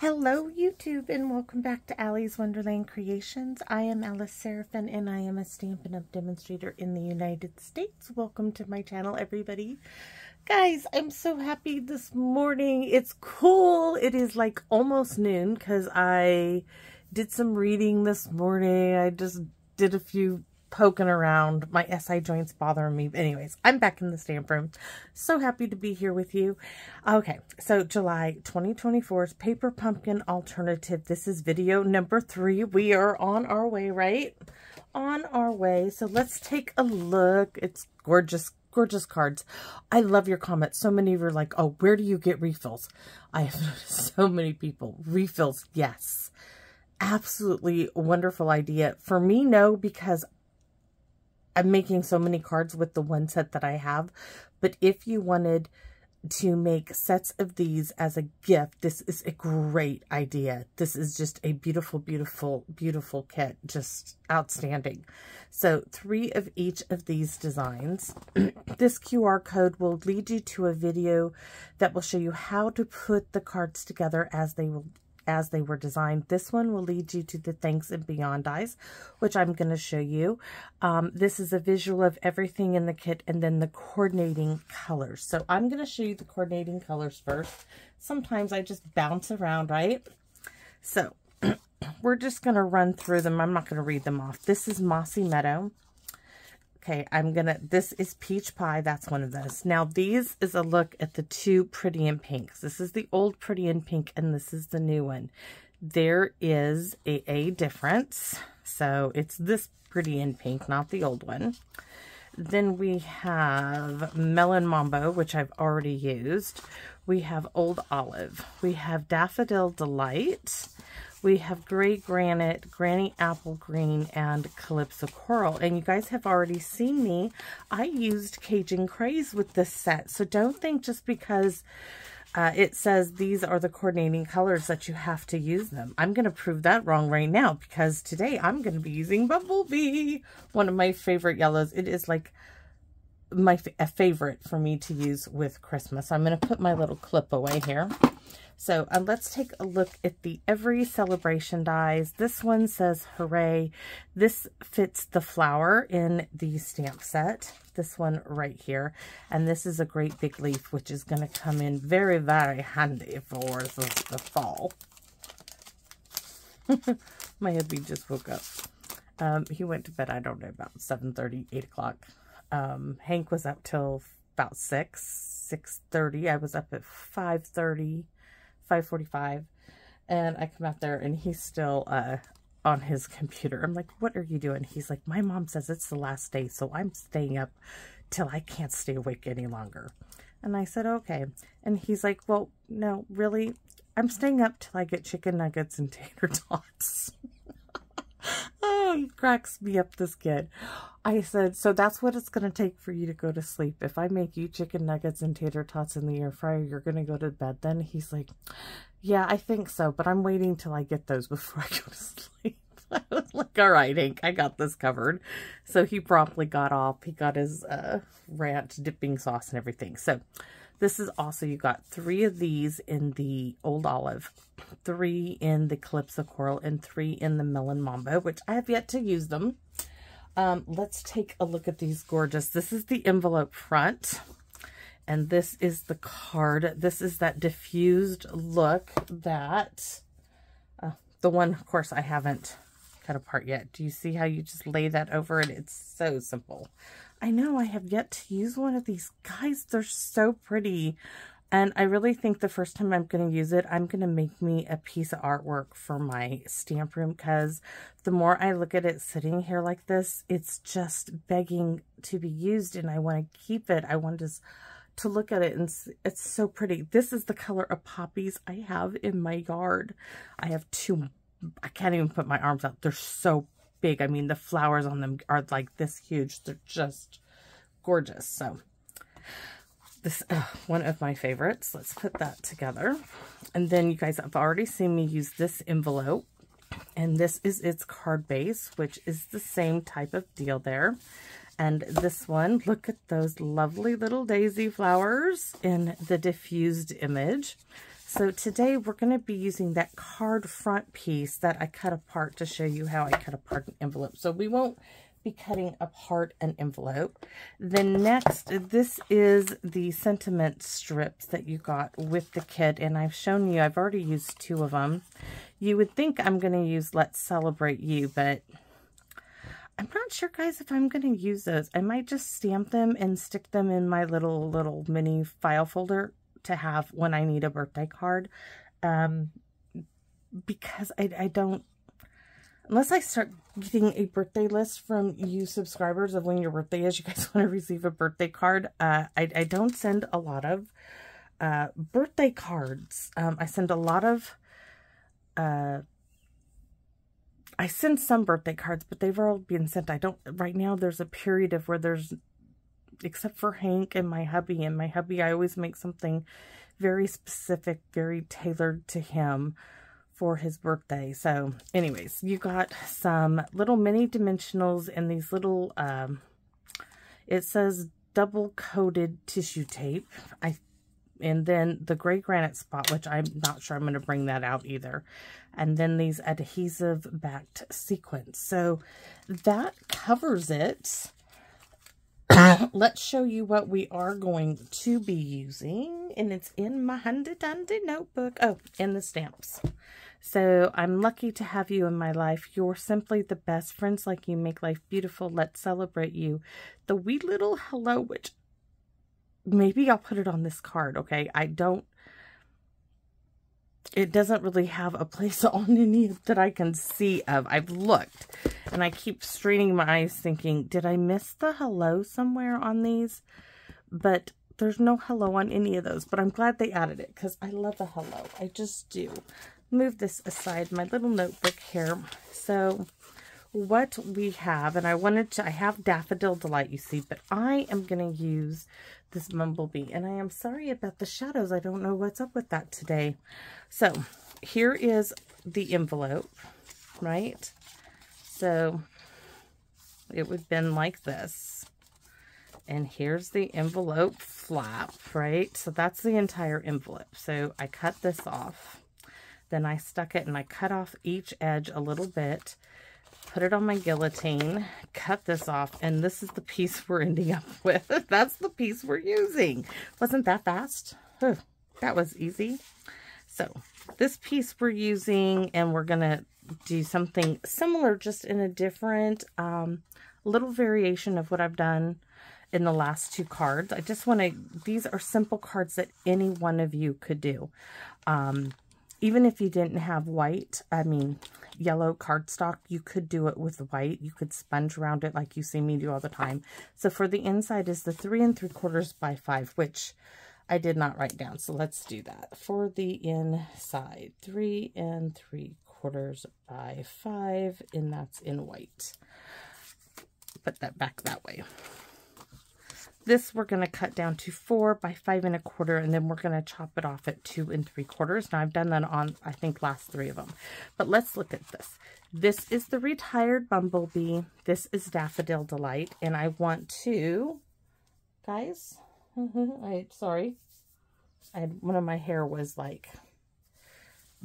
Hello YouTube and welcome back to Allie's Wonderland Creations. I am Alice Seraphin and I am a Stampin' Up! Demonstrator in the United States. Welcome to my channel, everybody. Guys, I'm so happy this morning. It's cool. It is like almost noon because I did some reading this morning. I just did a few poking around. My SI joints bothering me. Anyways, I'm back in the stamp room. So happy to be here with you. Okay, so July 2024's Paper Pumpkin Alternative. This is video number 3. We are on our way, right? On our way. So let's take a look. It's gorgeous, gorgeous cards. I love your comments. So many of you are like, oh, where do you get refills? I have noticed so many people. Refills, yes. Absolutely wonderful idea. For me, no, because I'm making so many cards with the one set that I have. But if you wanted to make sets of these as a gift, this is a great idea. This is just a beautiful, beautiful, beautiful kit. Just outstanding. So 3 of each of these designs. This QR code will lead you to a video that will show you how to put the cards together as they were designed. This one will lead you to the Thanks and Beyond dies, which I'm going to show you. This is a visual of everything in the kit and then the coordinating colors. So I'm going to show you the coordinating colors first. Sometimes I just bounce around, right? So we're just going to run through them. I'm not going to read them off. This is Mossy Meadow. Okay, this is Peach Pie. That's one of those. Now, these is a look at the 2 Pretty in Pinks. This is the old Pretty in Pink, and this is the new one. There is a difference. So, it's this Pretty in Pink, not the old one. Then we have Melon Mambo, which I've already used. We have Old Olive. We have Daffodil Delight. We have Gray Granite, Granny Apple Green, and Calypso Coral. And you guys have already seen me. I used Cajun Craze with this set. So don't think just because it says these are the coordinating colors that you have to use them. I'm going to prove that wrong right now because today I'm going to be using Bumblebee, one of my favorite yellows. It is like a favorite for me to use with Christmas. I'm going to put my little clip away here. So let's take a look at the Every Celebration dies. This one says hooray. This fits the flower in the stamp set. This one right here. And this is a great big leaf, which is going to come in very, very handy for the fall. My hubby just woke up. He went to bed, I don't know, about 7:30, 8 o'clock. Hank was up till about 6:30. I was up at 5:30. 5:45, and I come out there and he's still on his computer. I'm like, what are you doing? He's like, my mom says it's the last day, so I'm staying up till I can't stay awake any longer. And I said, okay. And he's like, well, no, really, I'm staying up till I get chicken nuggets and tater tots. Oh, he cracks me up, this kid. I said, so that's what it's going to take for you to go to sleep. If I make you chicken nuggets and tater tots in the air fryer, you're going to go to bed then? He's like, yeah, I think so, but I'm waiting till I get those before I go to sleep. I was like, all right, Hank, I got this covered. So he promptly got off. He got his ranch dipping sauce and everything. So this is also, you got 3 of these in the Old Olive, 3 in the Calypso Coral, and 3 in the Melon Mambo, which I have yet to use them. Let's take a look at these gorgeous. This is the envelope front, and this is the card. This is that diffused look that, the one, of course, I haven't cut apart yet. Do you see how you just lay that over it? It's so simple. I know I have yet to use one of these. Guys, they're so pretty. And I really think the first time I'm going to use it, I'm going to make me a piece of artwork for my stamp room, because the more I look at it sitting here like this, it's just begging to be used, and I want to keep it. I want to look at it, and it's so pretty. This is the color of poppies I have in my yard. I have 2. I can't even put my arms out. They're so big. I mean, the flowers on them are like this huge. They're just gorgeous. So this one of my favorites. Let's put that together. And then you guys have already seen me use this envelope, and this is its card base, which is the same type of deal there. And this one, look at those lovely little daisy flowers in the diffused image. So today we're going to be using that card front piece that I cut apart to show you how I cut apart an envelope. So we won't be cutting apart an envelope. Then next, this is the sentiment strips that you got with the kit, and I've shown you, I've already used 2 of them. You would think I'm going to use Let's Celebrate You, but I'm not sure, guys, if I'm going to use those. I might just stamp them and stick them in my little mini file folder to have when I need a birthday card. Because I don't, unless I start getting a birthday list from you subscribers of when your birthday is, you guys want to receive a birthday card. I don't send a lot of birthday cards. I send a lot of, I send some birthday cards, but they've all been sent. I don't, right now there's a period of where there's, except for Hank and my hubby, I always make something very specific, very tailored to him for his birthday. So anyways, you got some little mini dimensionals and these little, it says double coated tissue tape. And then the gray granite spot, which I'm not sure I'm going to bring that out either. And then these adhesive backed sequins. So that covers it. Let's show you what we are going to be using. And it's in my handy dandy notebook. Oh, and the stamps. So I'm lucky to have you in my life. You're simply the best. Friends like you make life beautiful. Let's celebrate you. The wee little hello, which maybe I'll put it on this card, okay? It doesn't really have a place on any that I can see of. I've looked, and I keep straining my eyes thinking, did I miss the hello somewhere on these? But there's no hello on any of those, but I'm glad they added it, because I love a hello. I just do. Move this aside, my little notebook here. So what we have, and I have Daffodil Delight, you see, but I am going to use this Bumblebee, and I am sorry about the shadows. I don't know what's up with that today. So here is the envelope, right? So it would have been like this, and here's the envelope flap, right? So that's the entire envelope. So I cut this off, then I stuck it and I cut off each edge a little bit, put it on my guillotine, cut this off, and this is the piece we're ending up with. That's the piece we're using. Wasn't that fast? Whew, that was easy. So this piece we're using, and we're going to do something similar, just in a different little variation of what I've done in the last 2 cards. I just want to, these are simple cards that any one of you could do. Even if you didn't have yellow cardstock, you could do it with white. You could sponge around it like you see me do all the time. So for the inside is the 3 3/4 by 5, which I did not write down. So let's do that. For the inside, 3 3/4 by 5, and that's in white. Put that back that way. This we're going to cut down to 4 by 5 1/4, and then we're going to chop it off at 2 3/4. Now I've done that on, I think, last 3 of them. But let's look at this. This is the Retired Bumblebee. This is Daffodil Delight, and I want to, guys, sorry, one of my hair was like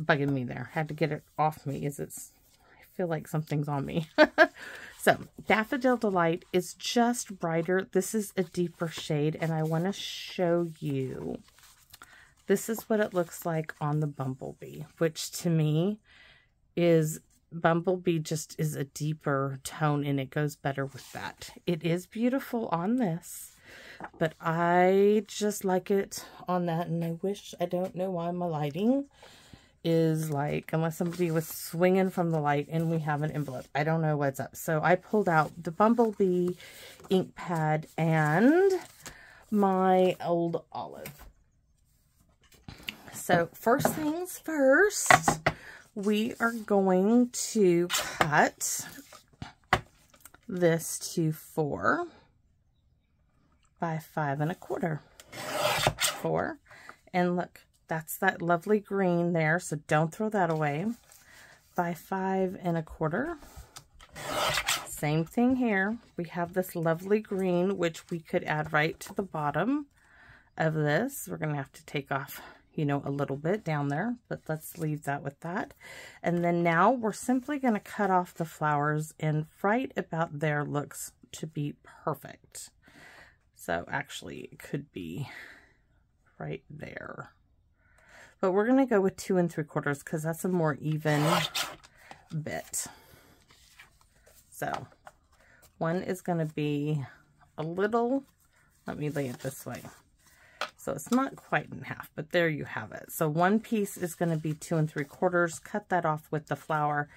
bugging me there. Had to get it off me, I feel like something's on me. So, Daffodil Delight is just brighter. This is a deeper shade, and I want to show you. This is what it looks like on the Bumblebee, which to me is, Bumblebee just is a deeper tone, and it goes better with that. It is beautiful on this, but I just like it on that, and I don't know why my lighting is like, unless somebody was swinging from the light and we have an envelope. I don't know what's up. So I pulled out the Bumblebee ink pad and my old olive. So first things first, we are going to cut this to 4 by 5 1/4. 4, and look, that's that lovely green there, so don't throw that away. By 5 1/4. Same thing here. We have this lovely green, which we could add right to the bottom of this. We're going to have to take off, you know, a little bit down there, but let's leave that with that. And then now we're simply going to cut off the flowers, and right about there looks to be perfect. So actually it could be right there, but we're going to go with 2 3/4 because that's a more even bit. So one is going to be a little, let me lay it this way. So it's not quite in half, but there you have it. So one piece is going to be 2 3/4. Cut that off with the flower.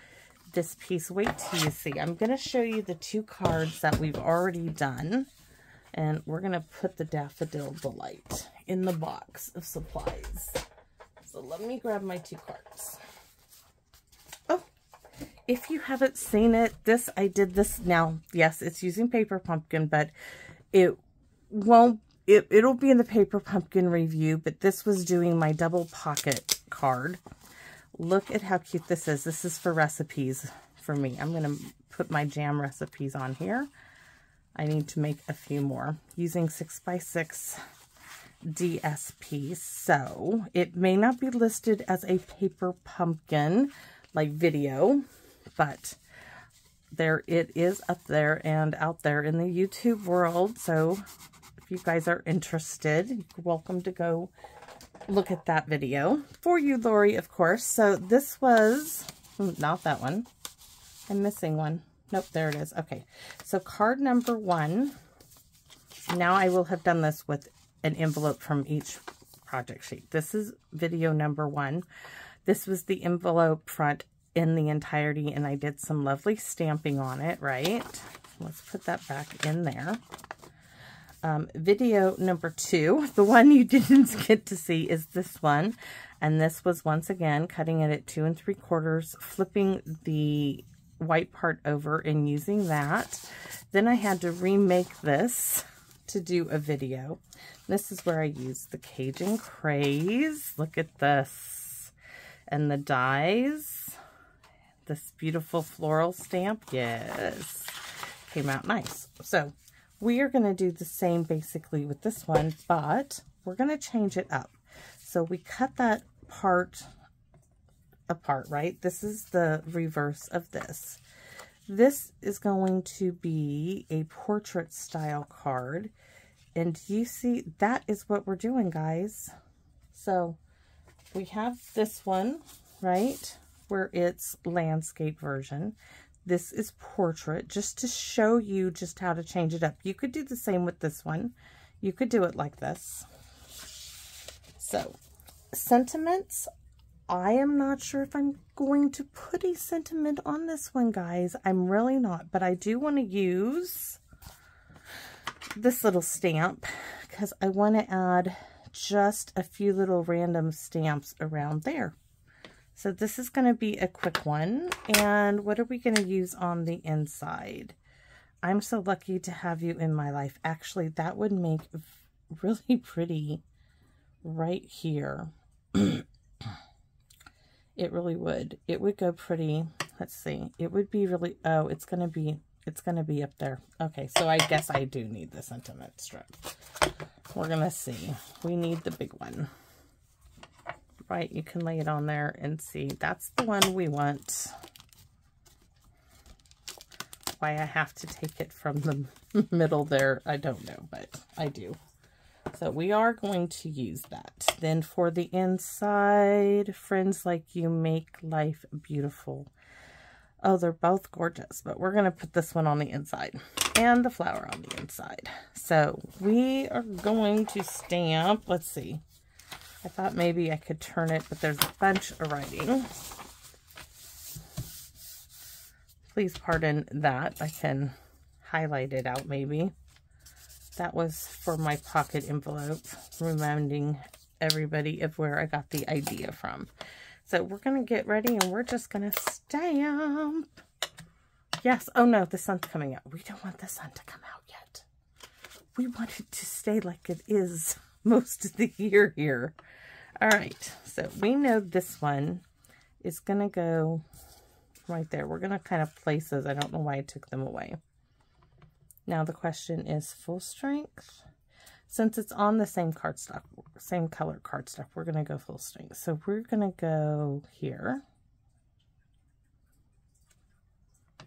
This piece, wait till you see. I'm going to show you the 2 cards that we've already done. And we're going to put the Daffodil Delight in the box of supplies. So let me grab my 2 cards. Oh, if you haven't seen it, I did this now. Yes, it's using Paper Pumpkin, but it won't. It'll be in the Paper Pumpkin review, but this was doing my double pocket card. Look at how cute this is. This is for recipes for me. I'm going to put my jam recipes on here. I need to make a few more using 6x6 DSP. So it may not be listed as a Paper Pumpkin like video, but there it is up there and out there in the YouTube world. So if you guys are interested, you're welcome to go look at that video. For you, Lori, of course. So this was, not that one. I'm missing one. Nope, there it is. Okay, so card number 1. Now I will have done this with an envelope from each project sheet. This is video number 1. This was the envelope front in the entirety, and I did some lovely stamping on it, right? Let's put that back in there. Video number 2, the one you didn't get to see, is this one. And this was, once again, cutting it at 2 3/4, flipping the white part over and using that. Then I had to remake this to do a video. This is where I used the Cajun Craze. Look at this. And the dies. This beautiful floral stamp. Yes. Came out nice. So we are going to do the same basically with this one, but we're going to change it up. So we cut that part apart, right? This is the reverse of this. This is going to be a portrait style card. And you see, that is what we're doing, guys. So we have this one, right, where it's landscape version. This is portrait, just to show you just how to change it up. You could do the same with this one. You could do it like this. So, sentiments. I am not sure if I'm going to put a sentiment on this one, guys. I'm really not, but I do want to use this little stamp because I want to add just a few little random stamps around there. So this is going to be a quick one. And what are we going to use on the inside? I'm so lucky to have you in my life. Actually, that would make really pretty right here. It really would. It would go pretty. Let's see. It would be really, oh, it's going to be up there. Okay, so I guess I do need the sentiment strip. We're going to see. We need the big one. Right, you can lay it on there and see. That's the one we want. Why I have to take it from the middle there, I don't know, but I do. So we are going to use that. Then for the inside, friends like you make life beautiful. Oh, they're both gorgeous, but we're going to put this one on the inside and the flower on the inside. So we are going to stamp, let's see. I thought maybe I could turn it, but there's a bunch of writing. Please pardon that. I can highlight it out maybe. That was for my pocket envelope, reminding everybody of where I got the idea from. So we're going to get ready and we're just going to stamp. Yes. Oh no, the sun's coming out. We don't want the sun to come out yet. We want it to stay like it is most of the year here. All right. So we know this one is going to go right there. We're going to kind of place those. I don't know why I took them away. Now the question is full strength. since it's on the same cardstock, same color cardstock, we're going to go full strength. So we're going to go here.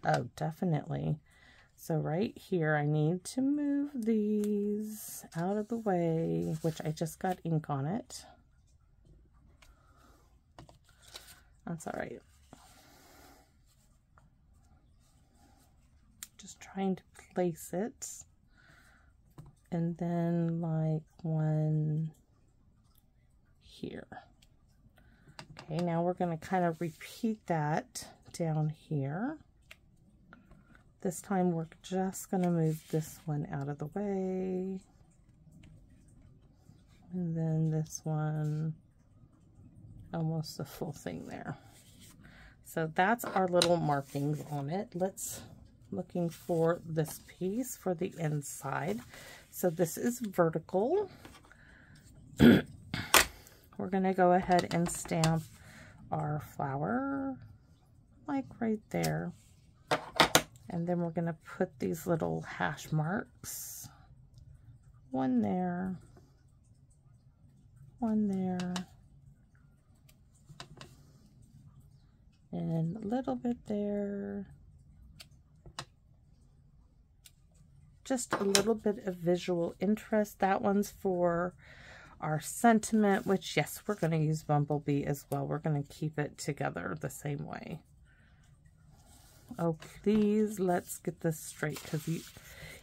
Oh, definitely. So right here, I need to move these out of the way, which I just got ink on it. That's all right. Just trying to place it. And then like one here. Okay, now we're going to kind of repeat that down here. This time we're just going to move this one out of the way. And then this one, almost the full thing there. So that's our little markings on it. Let's looking for this piece for the inside. So this is vertical. We're going to go ahead and stamp our flower like right there. And then we're going to put these little hash marks. One there. One there. And a little bit there. Just a little bit of visual interest. That one's for our sentiment, which, yes, we're going to use Bumblebee as well. We're going to keep it together the same way. Oh, please, let's get this straight, because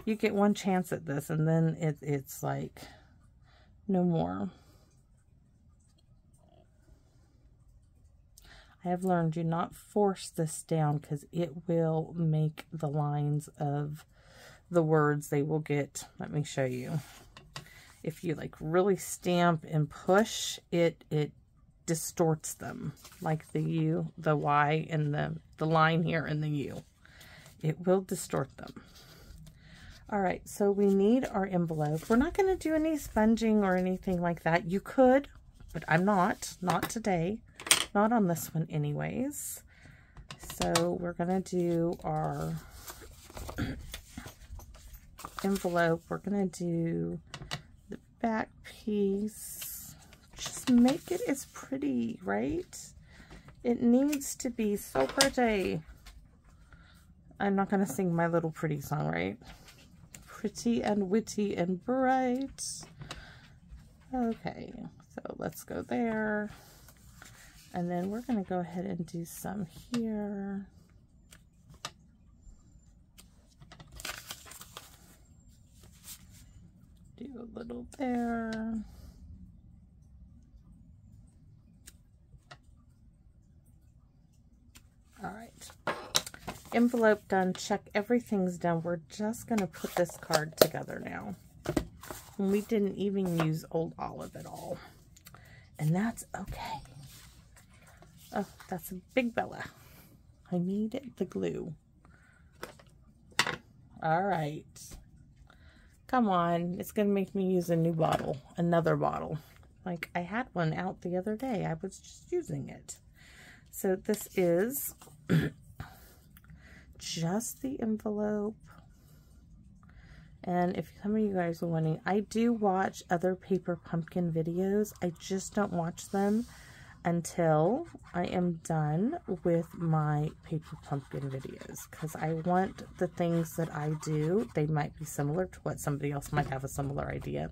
you get one chance at this, and then it's like no more. I have learned, do not force this down, because it will make the lines of the words, they will get, let me show you. If you like really stamp and push, it distorts them, like the U, the Y, and the line here and the U. It will distort them. All right, so we need our envelope. We're not going to do any sponging or anything like that. You could, but I'm not today. Not on this one anyways. So we're going to do our envelope. We're going to do the back piece. Just make it as pretty, right? It needs to be so pretty. I'm not going to sing my little pretty song, right? Pretty and witty and bright. Okay, so let's go there. And then we're going to go ahead and do some here. Do a little there. All right. Envelope done. Check everything's done. We're just going to put this card together now. And we didn't even use Old Olive at all. And that's okay. Oh, that's a big Bella. I need the glue. All right. Come on. It's going to make me use a new bottle. Another bottle. Like, I had one out the other day. I was just using it. So this is just the envelope. And if some of you guys are wondering, I do watch other paper pumpkin videos. I just don't watch them until I am done with my paper pumpkin videos, because I want the things that I do, they might be similar to what somebody else might have a similar idea,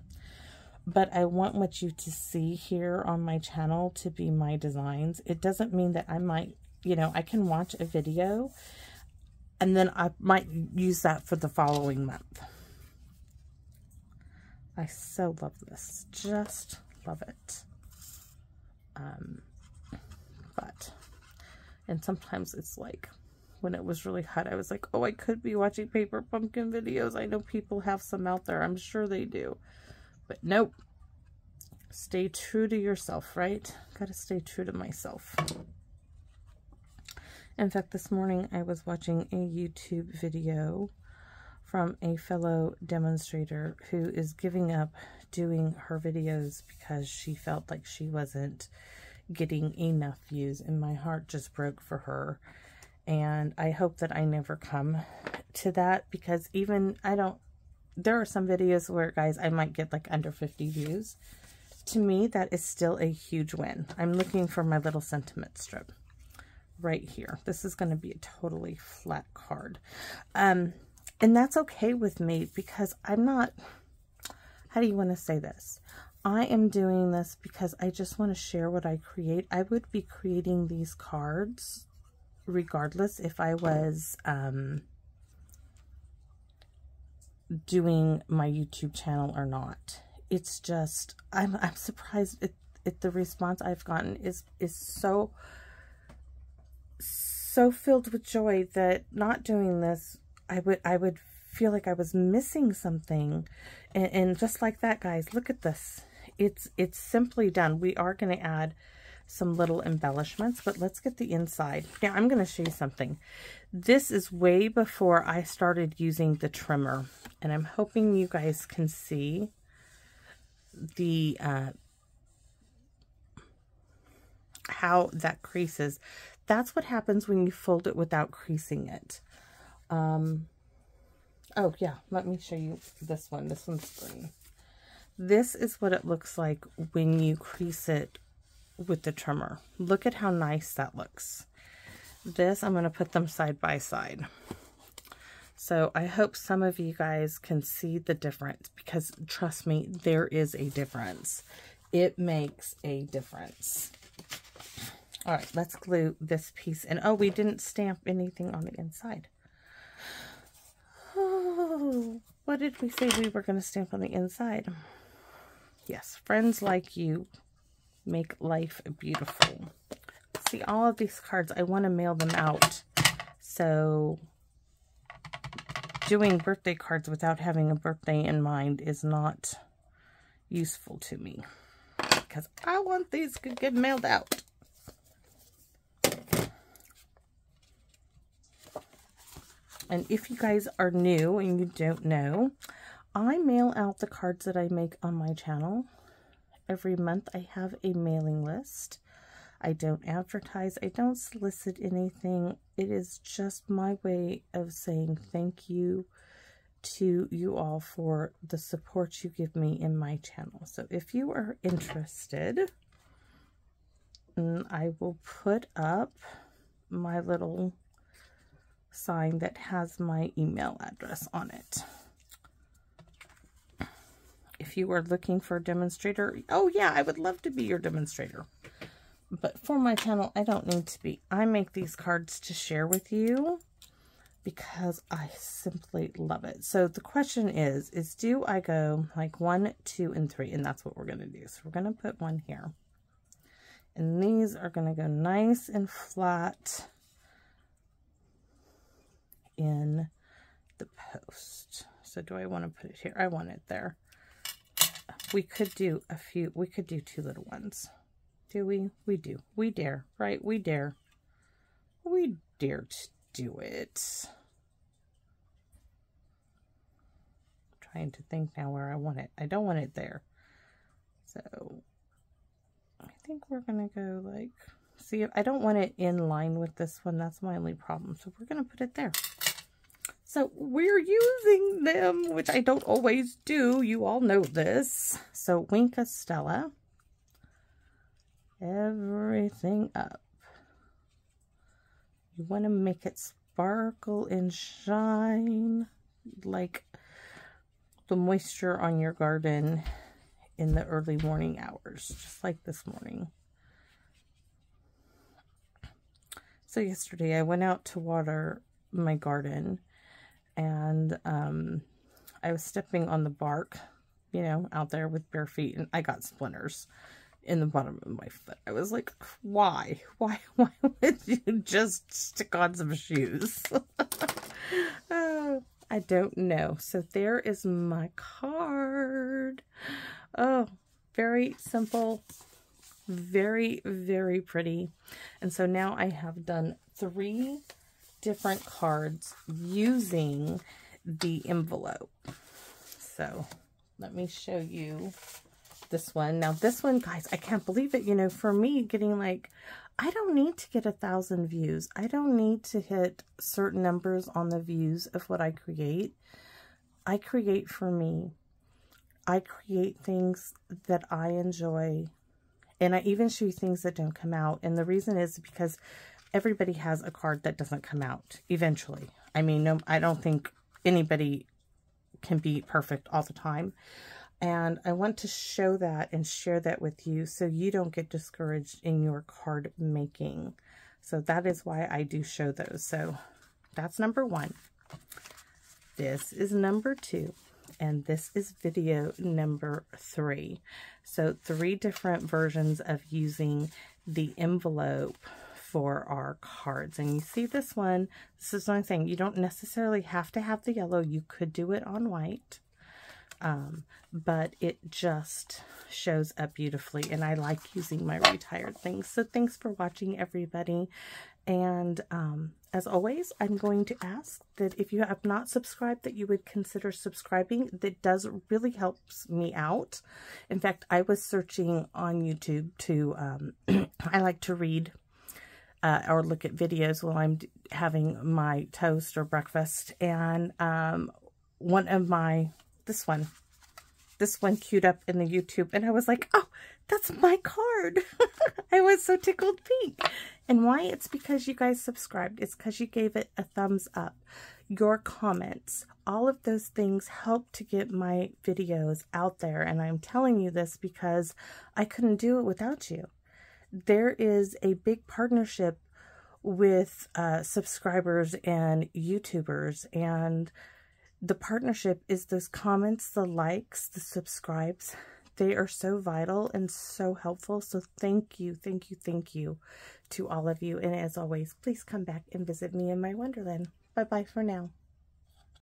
but I want what you to see here on my channel to be my designs. It doesn't mean that I might, you know, I can watch a video and then I might use that for the following month. I so love this, just love it. And sometimes it's like, when it was really hot, I was like, oh, I could be watching paper pumpkin videos. I know people have some out there. I'm sure they do. But nope. Stay true to yourself, right? Gotta stay true to myself. In fact, this morning I was watching a YouTube video from a fellow demonstrator who is giving up doing her videos because she felt like she wasn't getting enough views, and my heart just broke for her. And I hope that I never come to that, because even I don't there are some videos where, guys, I might get like under 50 views. To me, that is still a huge win. I'm looking for my little sentiment strip right here. This is going to be a totally flat card. And that's okay with me because I'm not, how do you want to say this? I am doing this because I just want to share what I create. I would be creating these cards regardless if I was doing my YouTube channel or not. It's just, I'm surprised at the response I've gotten is so filled with joy that not doing this, I would feel like I was missing something. And just like that, guys, look at this. It's simply done. We are going to add some little embellishments, but let's get the inside. Now, I'm going to show you something. This is way before I started using the trimmer, and I'm hoping you guys can see the how that creases. That's what happens when you fold it without creasing it. Oh yeah, let me show you this one. This one's green. This is what it looks like when you crease it with the trimmer. Look at how nice that looks. This, I'm going to put them side by side. So I hope some of you guys can see the difference, because trust me, there is a difference. It makes a difference. All right, let's glue this piece in. Oh, we didn't stamp anything on the inside. Oh, what did we say we were going to stamp on the inside? Yes, friends like you make life beautiful. See, all of these cards, I want to mail them out. So doing birthday cards without having a birthday in mind is not useful to me, because I want these to get mailed out. And if you guys are new and you don't know, I mail out the cards that I make on my channel. Every month I have a mailing list. I don't advertise. I don't solicit anything. It is just my way of saying thank you to you all for the support you give me in my channel. So if you are interested, I will put up my little sign that has my email address on it. If you are looking for a demonstrator, oh yeah, I would love to be your demonstrator. But for my channel, I don't need to be. I make these cards to share with you because I simply love it. So the question is do I go like 1, 2, and 3? And that's what we're going to do. So we're going to put one here. And these are going to go nice and flat in the post. So do I want to put it here? I want it there. We could do a few, we could do 2 little ones. Do we? We do. We dare, right? We dare. We dare to do it. I'm trying to think now where I want it. I don't want it there. So I think we're going to go like, see, I don't want it in line with this one. That's my only problem. So we're going to put it there. So we're using them, which I don't always do. You all know this. So Winka Stella. Everything up. You want to make it sparkle and shine like the moisture on your garden in the early morning hours, just like this morning. So yesterday I went out to water my garden, and I was stepping on the bark, you know, out there with bare feet, and I got splinters in the bottom of my foot. I was like, why would you just stick on some shoes? Oh, I don't know. So there is my card. Oh, very simple, very, very pretty. And so now I have done 3 different cards using the envelope. So let me show you this one. Now this one, guys, I can't believe it. You know, for me, getting like, I don't need to get 1,000 views. I don't need to hit certain numbers on the views of what I create. I create for me. I create things that I enjoy, and I even show you things that don't come out. And the reason is because everybody has a card that doesn't come out eventually. I mean, no, I don't think anybody can be perfect all the time. And I want to show that and share that with you so you don't get discouraged in your card making. So that is why I do show those. So that's number 1. This is number 2. And this is video number 3. So 3 different versions of using the envelope for our cards. And you see this one, this is what I'm saying. You don't necessarily have to have the yellow. You could do it on white. But it just shows up beautifully. And I like using my retired things. So thanks for watching, everybody. And as always, I'm going to ask that if you have not subscribed, that you would consider subscribing. That does really helps me out. In fact, I was searching on YouTube to, I like to read or look at videos while I'm having my toast or breakfast. And one of my, this one queued up in the YouTube, and I was like, oh, that's my card. I was so tickled pink. And why? It's because you guys subscribed. It's because you gave it a thumbs up. Your comments, all of those things help to get my videos out there. And I'm telling you this because I couldn't do it without you. There is a big partnership with subscribers and YouTubers, and the partnership is those comments, the likes, the subscribes. They are so vital and so helpful. So thank you, thank you, thank you to all of you. And as always, please come back and visit me in my Wonderland. Bye-bye for now.